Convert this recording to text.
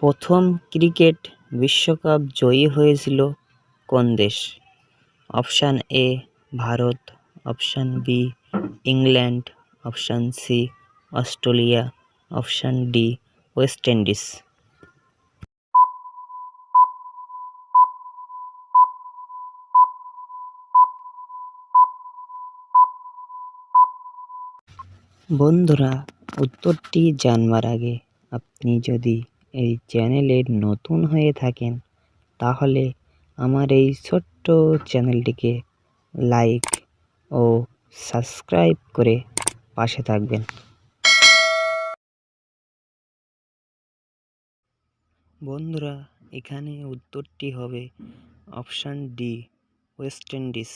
প্রথম ক্রিকেট বিশ্বকাপ জয়ী হয়েছিল কোন দেশ? Option A Bharat, option B England, option C Australia, option D West Indies. বন্ধুরা, উত্তরটি জানবার আগে আপনি যদি এই চ্যানেলে নতুন হয়ে থাকেন তাহলে আমার এই ছোট্ট চ্যানেলটিকে লাইক ও সাবস্ক্রাইব করে পাশে থাকবেন। বন্ধুরা, এখানে উত্তরটি হবে অপশান ডি ওয়েস্ট ইন্ডিজ।